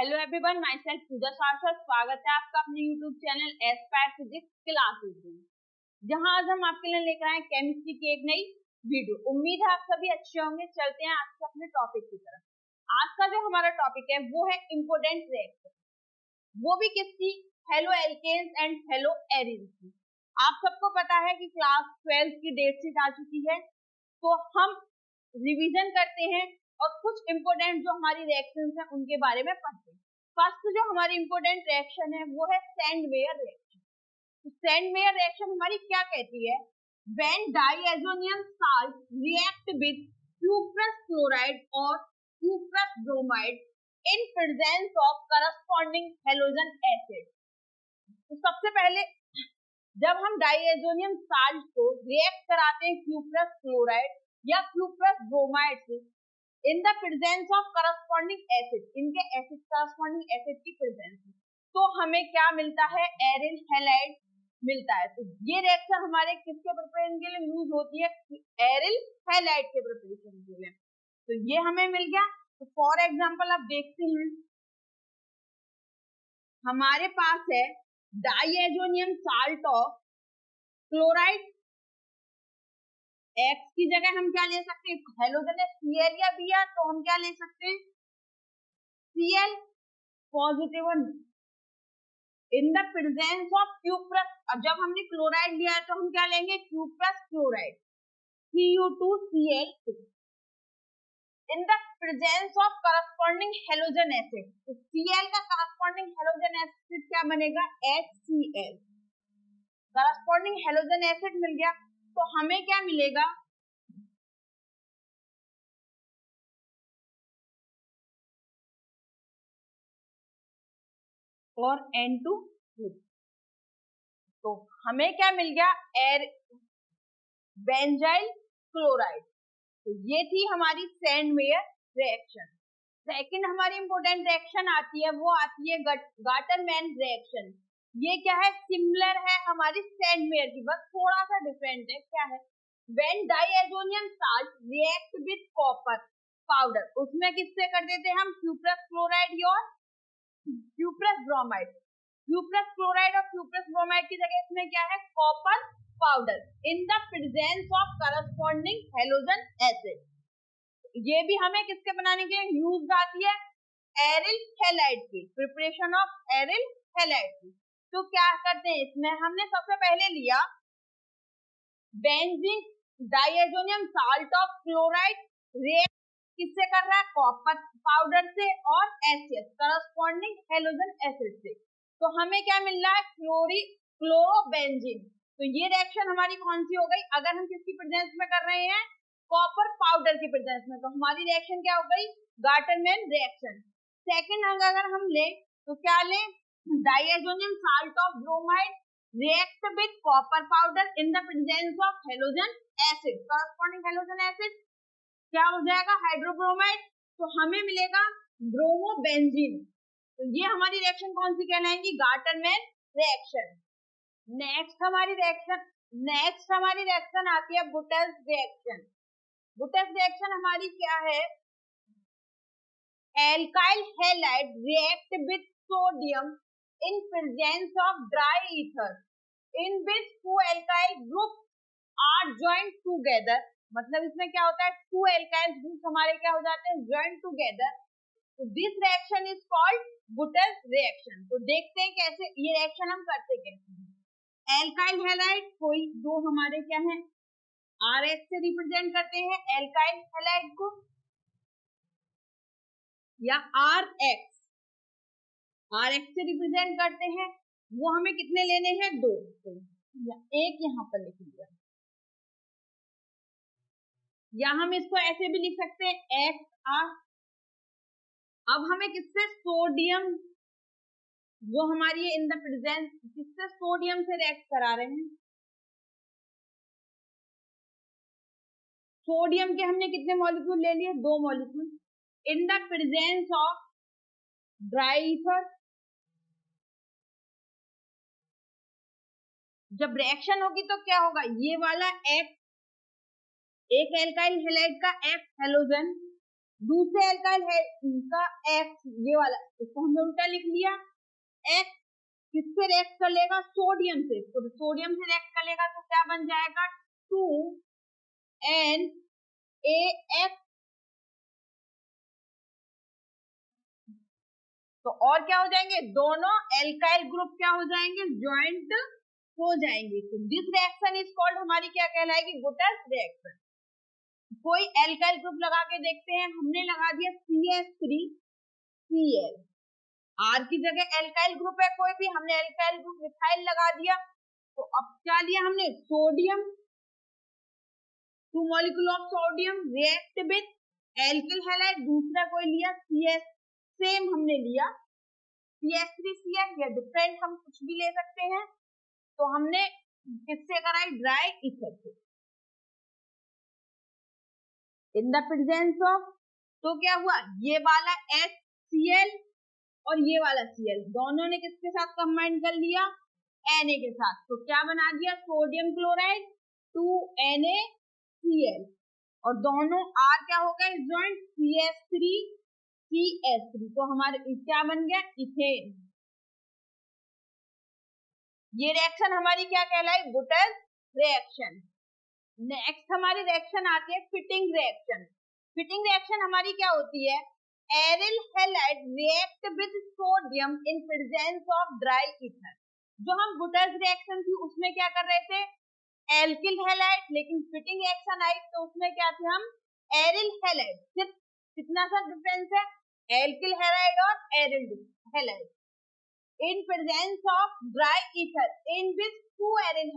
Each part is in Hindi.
हेलो एवरीवन, माय सेल्फ पूजा शास्त्र। स्वागत है आपका अपने YouTube channel Aspire physics classes में, जहां आज हम आपके लिए लेकर आए केमिस्ट्री की एक नई वीडियो। उम्मीद है आप सभी अच्छे होंगे। चलते हैं आज के अपने टॉपिक की तरफ। आज का जो हमारा टॉपिक है वो है इम्पोर्टेंट रिएक्शन, वो भी किसकी? Haloalkanes and haloarenes की। आप सबको पता है कि क्लास 12 की डेट शीट आ चुकी है, तो हम रिवीजन करते हैं और कुछ इंपोर्टेंट जो हमारी रिएक्शंस हैं उनके बारे में पढ़ते हैं। फर्स्ट जो हमारी इंपोर्टेंट रिएक्शन है वो है सैंडवेयर रिएक्शन। तो सैंडवेयर रिएक्शन हमारी क्या कहती है? When diazonium salt react with cuprous chloride और cuprous bromide in presence of corresponding halogen acid. तो सबसे पहले जब हम डाइएजोनियम साल्ट को रिएक्ट कराते हैं क्यूप्रस क्लोराइड या क्यूप्रस ब्रोमाइड से in the presence of corresponding acid, इनके एसिड करस्पॉन्डिंग एसिड की प्रेजेंस में, तो हमें क्या मिलता है? एरिल हैलाइड मिलता है। तो ये रिएक्शन हमारे किसके प्रिपरेशन के लिए यूज होती है? एरिल हैलाइड के प्रिपरेशन के लिए। तो ये हमें मिल गया। तो फॉर एग्जांपल आप देखते हैं, हमारे पास है diazonium salt of chloride. X की जगह हम क्या ले सकते हैं? हैलोजन है Cl या Br, तो हम क्या ले सकते हैं? Cl positive in the presence of cuprous. अब जब हमने क्लोराइड लिया है तो हम क्या लेंगे? Cuprous chloride Cu2Cl2 in the presence of corresponding halogen acid. तो Cl का करस्पॉन्डिंग हैलोजन एसिड क्या बनेगा? HCl। करस्पॉन्डिंग हैलोजन एसिड मिल गया, तो हमें क्या मिलेगा? और N2। तो हमें क्या मिल गया? Air benzyl chloride. तो ये थी हमारी सैंडवेयर रिएक्शन। सेकंड हमारी इंपोर्टेंट रिएक्शन आती है, वो आती है गाटरमैन रिएक्शन। ये क्या है? सिमिलर है हमारी सैंडवेयर की, बस थोड़ा सा डिफरेंट है। क्या है? When diazonium salt react with copper powder, उसमें किससे कर देते हैं हम? क्यूप्रस क्लोराइड और क्यूप्रस ब्रोमाइड। क्यूप्रस क्लोराइड और क्यूप्रस ब्रोमाइड की जगह इसमें क्या है? Copper powder in the presence of corresponding halogen acid. ये भी हमें किसके बनाने के लिए यूज आती है? एरिल हैलाइड की, प्रिपरेशन ऑफ एरिल हैलाइड की। तो क्या करते हैं इसमें? हमने सबसे पहले लिया benzene diazonium salt of chloride react किससे कर रहा है? कॉपर पाउडर से और HCl करस्पॉन्डिंग हैलोजन एसिड से। तो हमें क्या मिल रहा है? क्लोरोबेंजीन। तो ये रिएक्शन हमारी कौन सी हो गई? अगर हम किसकी प्रेजेंस में कर रहे हैं? कॉपर पाउडर की प्रेजेंस में, तो हमारी रिएक्शन क्या हो गई? Gattermann reaction. सेकंड अगर हम ले तो क्या ले? Diazonium salt of bromide react with copper powder in the presence of halogen acid, corresponding halogen acid क्या हो जाएगा? हाइड्रोब्रोमाइड। तो हमें मिलेगा ब्रोमोबेंजीन। तो ये हमारी रिएक्शन कौन सी कहलाएंगी? Gattermann reaction. नेक्स्ट हमारी रिएक्शन आती है बुटेल्स रिएक्शन। बुटेल्स रिएक्शन हमारी क्या है? Alkyl halide react with sodium in presence of dry ether in which two alkyl groups are joined together। मतलब इसमें क्या होता है? two alkyl groups हमारे क्या हो जाते हैं? joined together। तो this reaction is called Butel's reaction। तो देखते हैं कैसे ये रिएक्शन हम करते कैसे हैं। एल्काइल हैलाइड कोई दो हमारे क्या है? RH से रिप्रेजेंट करते हैं एल्काइल हैलाइड को, या RH से रिप्रेजेंट करते हैं। वो हमें कितने लेने हैं? दो। तो एक यहाँ पर लिख लिया, या हम इसको ऐसे भी लिख सकते हैं XR। अब हमें किससे? सोडियम, वो हमारी इन द प्रेजेंस किससे? सोडियम से रिएक्ट करा रहे हैं। सोडियम के हमने कितने मॉलिक्यूल ले लिए? दो molecule in the presence of dry ether. जब रिएक्शन होगी तो क्या होगा? ये वाला X, एक एल्काइल हैलाइड का X हैलोजन दूसरे एल्काइल है का X, ये वाला, इसको हमने उल्टा लिख लिया। X किससे रिएक्ट कर लेगा? सोडियम से। तो सोडियम से रिएक्ट कर लेगा तो क्या बन जाएगा? 2NaX। तो और क्या हो जाएंगे? दोनों एल्काइल ग्रुप क्या हो जाएंगे? ज्वाइंट हो जाएंगे। तो दिस रिएक्शन इज कॉल्ड, हमारी क्या कहलाएगी? गुटर्स रिएक्शन। कोई एल्काइल ग्रुप लगा के देखते हैं। हमने लगा दिया CH3Cl, R की जगह एल्काइल ग्रुप है कोई भी, हमने एल्काइल ग्रुप मिथाइल लगा दिया। तो अब क्या लिया हमने? Sodium, 2 molecule of sodium react with alkyl halide. दूसरा कोई लिया CS, सेम हमने लिया CH3Cl, या डिफरेंट हम कुछ भी ले सकते हैं। तो हमने किससे कराई? ड्राई ईथर से, इन द प्रेजेंस ऑफ। तो क्या हुआ? ये वाला HCl और ये वाला Cl दोनों ने किसके साथ कंबाइन कर लिया? Na के साथ। तो क्या बना दिया? सोडियम क्लोराइड 2NaCl, और दोनों R क्या हो गए? Joint CH3CH3। तो हमारे क्या बन गया? इथेन। ये रिएक्शन हमारी क्या कहलाई? गुटर्स रिएक्शन। नेक्स्ट हमारी रिएक्शन आती है फिटिंग रिएक्शन। फिटिंग रिएक्शन हमारी क्या होती है? Aryl halide react with sodium in presence of dry ether. जो हम गुटर्स रिएक्शन थी उसमें क्या कर रहे थे? एल्किल हैलाइड, लेकिन फिटिंग रिएक्शन आई तो उसमें क्या थे हम? Aryl halide. सिर्फ कितना सा डिफरेंस है? एल्किल हैलाइड और aryl halide in presence of dry ether in which 2 aryl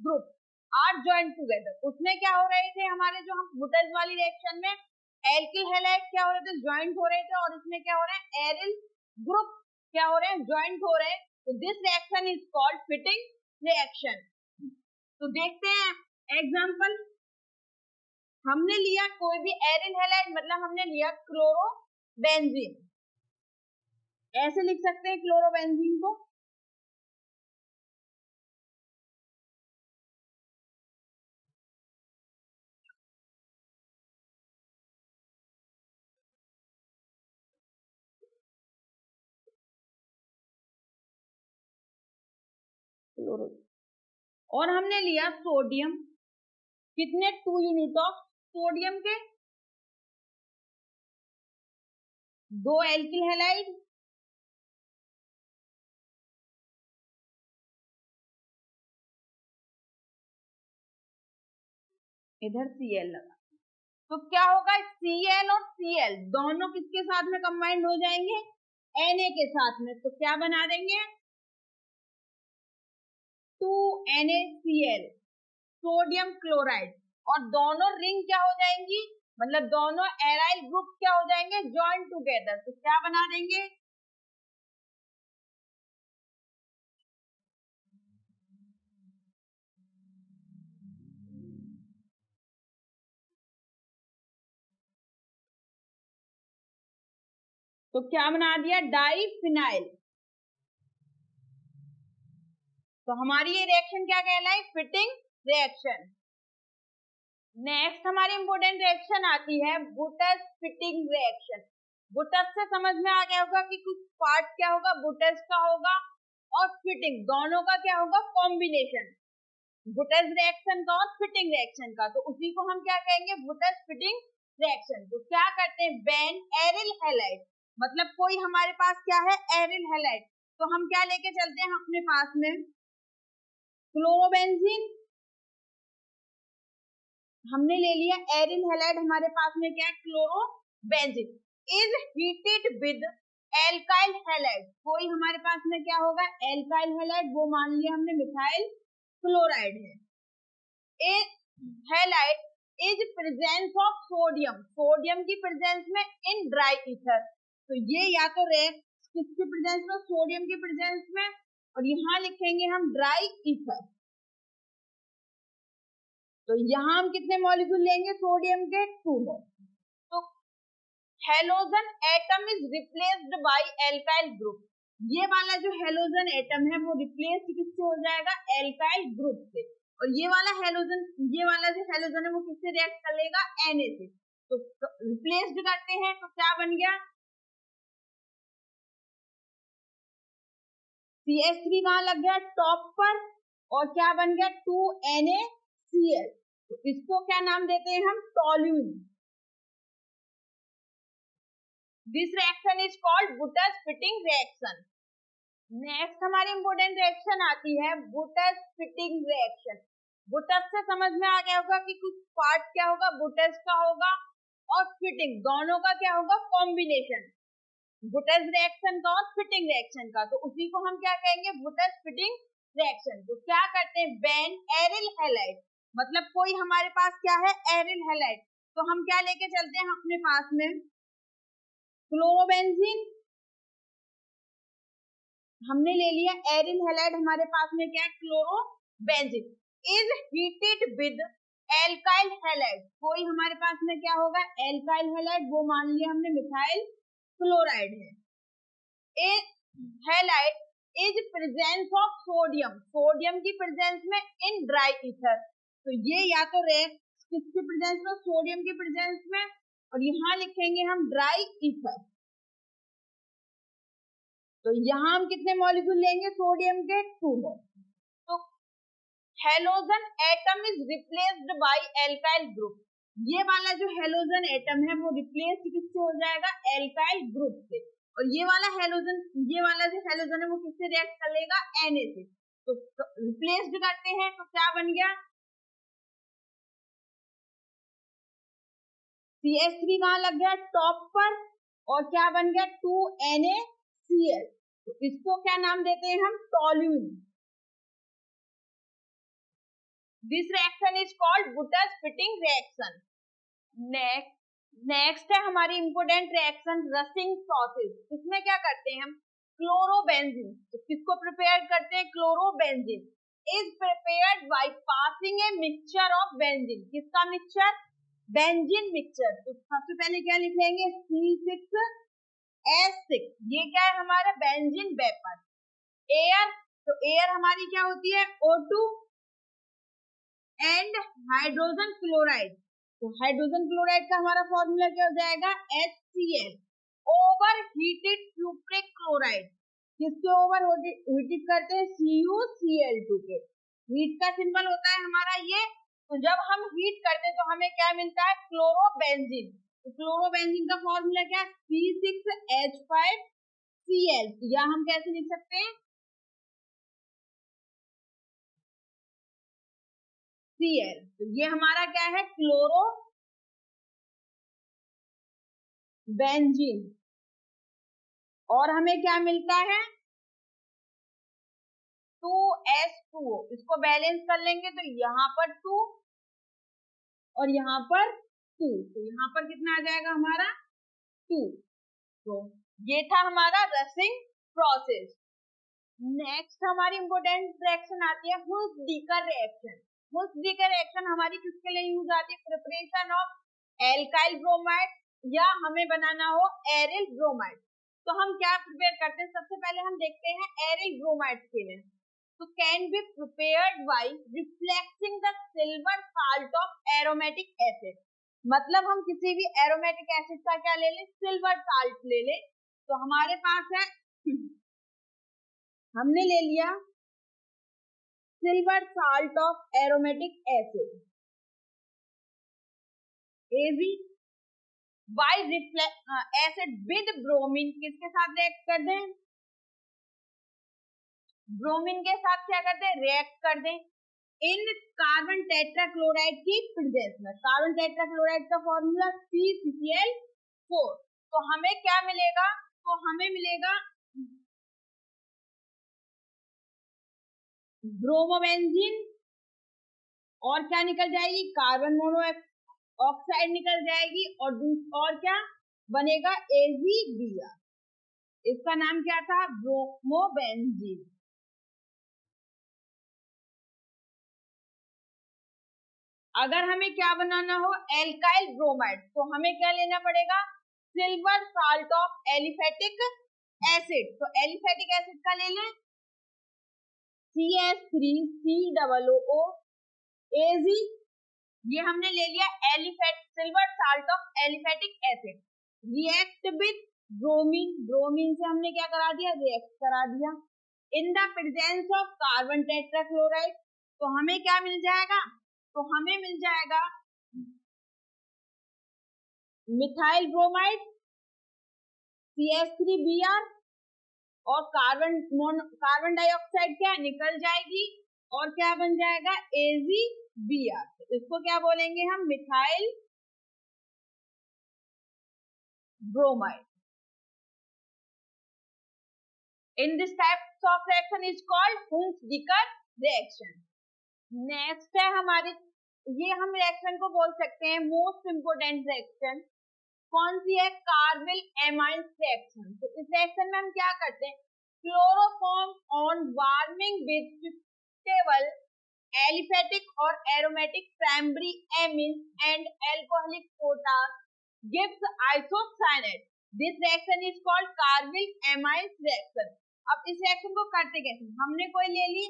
group are joined together। उसमें क्या हो रहे थे हमारे? जो हम गुटर्स वाली रिएक्शन में एल्किल हैलाइड क्या हो रहे थे? ज्वाइंट हो रहे थे। और इसमें क्या हो रहा है? एरिल ग्रुप क्या हो रहे हैं? ज्वाइंट हो रहे हैं। तो this reaction is called fitting reaction. तो देखते हैं एग्जांपल। हमने लिया कोई भी एरिल हैलाइड, मतलब हमने लिया क्लोरोबेंजीन। ऐसे लिख सकते हैं क्लोरोबेंजीन को, और हमने लिया सोडियम। कितने? 2 यूनिट ऑफ सोडियम के 2 एल्किल हैलाइड, इधर Cl लगा। तो क्या होगा? Cl और Cl दोनों किसके साथ में कंबाइंड हो जाएंगे? Na के साथ में। तो क्या बना देंगे? 2NaCl सोडियम क्लोराइड, और दोनों रिंग क्या हो जाएंगी? मतलब दोनों एराइल ग्रुप क्या हो जाएंगे? Join together. तो क्या बना देंगे? तो क्या बना दिया? डाइफिनाइल। तो हमारी ये रिएक्शन क्या कहलाई? Fitting reaction. नेक्स्ट हमारी इंपोर्टेंट रिएक्शन आती है बुटस फिटिंग रिएक्शन। बुटस से समझ में आ गया होगा कि कुछ पार्ट क्या होगा? बुटस का होगा, और फिटिंग दोनों का क्या होगा? कॉम्बिनेशन, बुटस रिएक्शन का और फिटिंग रिएक्शन का। तो उसी को हम क्या कहेंगे? Boots fitting reaction. तो क्या करते हैं? व्हेन एरिल हैलाइड, मतलब कोई हमारे पास क्या है? Aryl halide. तो हम क्या लेके चलते हैं अपने पास में? क्लोरोबेंजीन हमने ले लिया। एरिल हैलाइड हमारे पास में क्या है? Chlorobenzene is heated with alkyl halide. कोई हमारे पास में क्या होगा? एल्काइल हैलाइड, वो मान लिया हमने मिथाइल क्लोराइड है। A halide is presence of sodium, sodium की प्रेजेंस में इन ड्राई ईथर। तो ये या तो रिएक्ट किसके प्रेजेंस में? सोडियम के प्रेजेंस में, और यहाँ लिखेंगे हम ड्राई ईथर। तो यहाँ हम कितने मॉलिक्यूल लेंगे सोडियम के? 2 मॉलिक्यूल। तो halogen atom is replaced by alkyl group. ये वाला जो हेलोजन एटम है वो रिप्लेस किससे हो जाएगा? एल्काइल ग्रुप से। और ये वाला हेलोजन, ये वाला जो हेलोजन है वो किससे रिएक्ट कर लेगा? Na से। तो रिप्लेस्ड करते हैं तो क्या बन गया, CH3 कहाँ लग गया, टॉप पर, और क्या बन गया 2NaCl। तो इसको क्या नाम देते हैं हम, toluene. This reaction is called boots-fitting reaction. Next हमारी इंपोर्टेंट रिएक्शन आती है बुटस-फिटिंग रिएक्शन। बुटस से समझ में आ गया होगा कि कुछ पार्ट क्या होगा, बुटस का होगा, और फिटिंग दोनों का क्या होगा, कॉम्बिनेशन, बुटस रिएक्शन का और फिटिंग रिएक्शन का। तो उसी को हम क्या कहेंगे, बुटस-फिटिंग रिएक्शन। तो क्या करते हैं, व्हेन एरिल हैलाइड, मतलब कोई हमारे पास क्या है, एरिल हैलाइड, तो हम क्या लेके चलते हैं अपने पास में, क्लोरोबेंजीन हमने ले लिया, एरिल हैलाइड हमारे पास में क्या है, chlorobenzene is heated with alkyl halide. कोई हमारे पास में क्या होगा, एल्काइल हैलाइड, वो मान लिया हमने मिथाइल क्लोराइड है। A halide is presence of sodium, sodium की प्रेजेंस में इन ड्राई ईथर। तो ये या तो किसकी प्रेजेंस में, सोडियम की प्रेजेंस में, और यहाँ लिखेंगे हम ड्राई ईथर। तो यहाँ हम कितने मॉलिक्यूल लेंगे, सोडियम के 2 मोल। तो halogen atom is replaced by alkyl group, ये वाला जो हेलोजन एटम है वो रिप्लेस्ड किससे हो जाएगा, एल्काइल ग्रुप से। और ये वाला हेलोजन, ये वाला जो हेलोजन है वो किससे रिएक्ट करेगा, Na से। तो रिप्लेस्ड करते हैं तो क्या बन गया, CH3 कहाँ लग गया, टॉप पर, और क्या बन गया 2NaCl। तो इसको क्या नाम देते हैं हम, toluene. This reaction is called boots-fitting reaction. Next है हमारी इंपोर्टेंट रिएक्शन रसिंग प्रोसेस। इसमें क्या करते हैं हम, क्लोरोबेंजीन, तो किसको प्रिपेयर करते हैं, chlorobenzene is prepared by passing a mixture of benzene. किसका मिक्सचर, बेंजीन मिक्सचर। तो सबसे पहले क्या लिख लेंगे, C6H6, ये क्या है हमारा, बेंजीन वेपर। एयर, तो एयर हमारी क्या होती है, O2 एंड हाइड्रोजन क्लोराइड। तो हाइड्रोजन क्लोराइड का हमारा फॉर्मूला क्या हो जाएगा, HCl ओवर हीटेड सुपरिक क्लोराइड। किसके ओवर हीटेड करते हैं, CuCl2 के। हीट का सिंबल होता है हमारा ये। तो जब हम हीट करते हैं तो हमें क्या मिलता है, क्लोरोबेंजीन। तो क्लोरोबेंजीन का फॉर्मूला क्या है, C6H5Cl। या हम कैसे लिख सकते हैं, Cl। तो ये हमारा क्या है, क्लोरोबेंजीन। और हमें क्या मिलता है, 2S2O। इसको बैलेंस कर लेंगे तो यहाँ पर 2 और यहाँ पर 2, तो यहाँ पर कितना आ जाएगा हमारा 2। तो ये था हमारा रसिंग प्रोसेस। नेक्स्ट हमारी इंपोर्टेंट रिएक्शन आती है हुल्स-डीकर रिएक्शन। हुल्स-डीकर रिएक्शन हमारी किसके लिए यूज आती है, प्रिपरेशन ऑफ एल्काइल ब्रोमाइड, या हमें बनाना हो एरिल ब्रोमाइड। तो हम क्या प्रिपेयर करते हैं, सबसे पहले हम देखते हैं एरिल ब्रोमाइड के लिए। तो can be prepared by reflecting the silver salt of aromatic acid. मतलब हम किसी भी एरोमेटिक एसिड का क्या ले लें, सिल्वर साल्ट ले लें। तो हमारे पास है, हमने ले लिया silver salt of aromatic acid Ag bye acid with bromine. किसके साथ रिएक्ट कर दें, ब्रोमीन के साथ क्या करते हैं, रिएक्ट कर दें इन कार्बन टेट्राक्लोराइड की प्रेजेंस में। कार्बन टेट्राक्लोराइड का फॉर्मूला CCl4। तो हमें क्या मिलेगा, तो हमें मिलेगा ब्रोमोबेंजीन, और क्या निकल जाएगी, कार्बन मोनोऑक्साइड निकल जाएगी, और क्या बनेगा, AgBr। इसका नाम क्या था, ब्रोमोबेंजीन। अगर हमें क्या बनाना हो, एल्काइल ब्रोमाइड, तो हमें क्या लेना पड़ेगा, silver salt of aliphatic acid. तो एलिफेटिक एसिड का ले लें CH3COO Ag ये हमने ले लिया silver salt of aliphatic acid, react with bromine, bromine से हमने क्या करा दिया, रिएक्ट करा दिया, in the presence of carbon tetrachloride, तो हमें क्या मिल जाएगा, तो हमें मिल जाएगा मिथाइल ब्रोमाइड CH3Br, और कार्बन डाइऑक्साइड क्या निकल जाएगी और क्या बन जाएगा AgBr, इसको क्या बोलेंगे हम, methyl bromide. In this type of reaction is called Hunsdiecker reaction. Next है हमारी, ये हम रिएक्शन को बोल सकते हैं मोस्ट इंपोर्टेंट रिएक्शन, कौन सी है, कार्बिल एमाइड रिएक्शन। तो इस रिएक्शन में हम क्या करते हैं, chloroform on warming with suitable aliphatic और aromatic primary amine and alcoholic potash gives isocyanate, this reaction is called carbyl amide reaction. अब इस रिएक्शन को करते कैसे, हमने कोई ले ली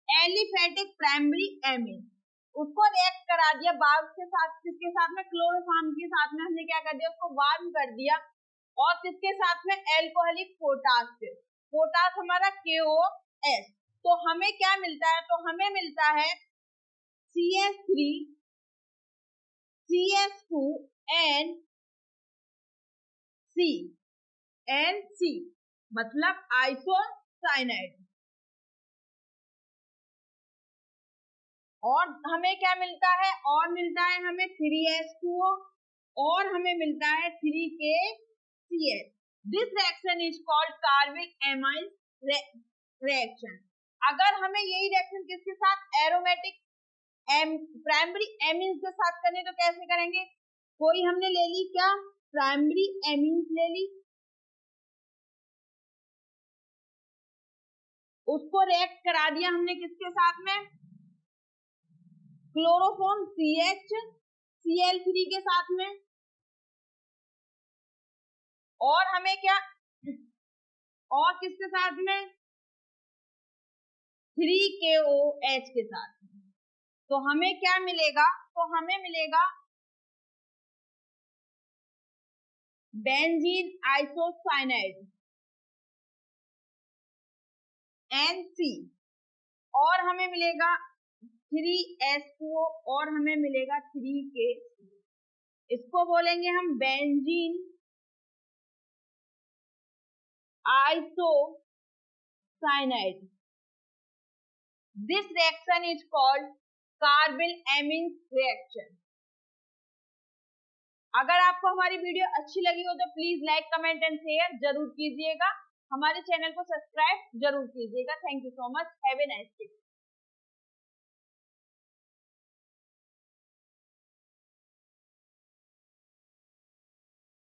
एलिफेटिक प्राइमरी एमीन, उसको रिएक्ट करा दिया बाद के साथ, किसके साथ में, क्लोरोफॉर्म के साथ में हमने क्या कर दिया, उसको वार्म कर दिया, और किसके साथ में, एल्कोहलिक पोटाश से, पोटाश हमारा KOH, तो हमें क्या मिलता है, तो हमें मिलता है CH3 CH2 NC, मतलब आइसोसाइनाइड, और हमें क्या मिलता है, और मिलता है हमें 3H2O, और हमें मिलता है 3KCH। This reaction is called carbyl amide reaction. अगर हमें यही रिएक्शन किसके साथ, एरोमेटिक प्राइमरी एमीन्स के साथ करने, तो कैसे करेंगे, कोई हमने ले ली क्या, प्राइमरी एमीन्स ले ली, उसको रिएक्ट करा दिया हमने किसके साथ में, क्लोरोफॉर्म CHCl3 के साथ में, और हमें क्या, और किसके साथ में, 3KOH के साथ में, तो हमें क्या मिलेगा, तो हमें मिलेगा बेंजीन आइसोसाइनाइड NC, और हमें मिलेगा 3H2O, और हमें मिलेगा 3K, इसको बोलेंगे हम benzene isocyanide. This reaction is called carbyl amine reaction. अगर आपको हमारी वीडियो अच्छी लगी हो तो please like, comment and share जरूर कीजिएगा, हमारे चैनल को सब्सक्राइब जरूर कीजिएगा। Thank you so much, have a nice day.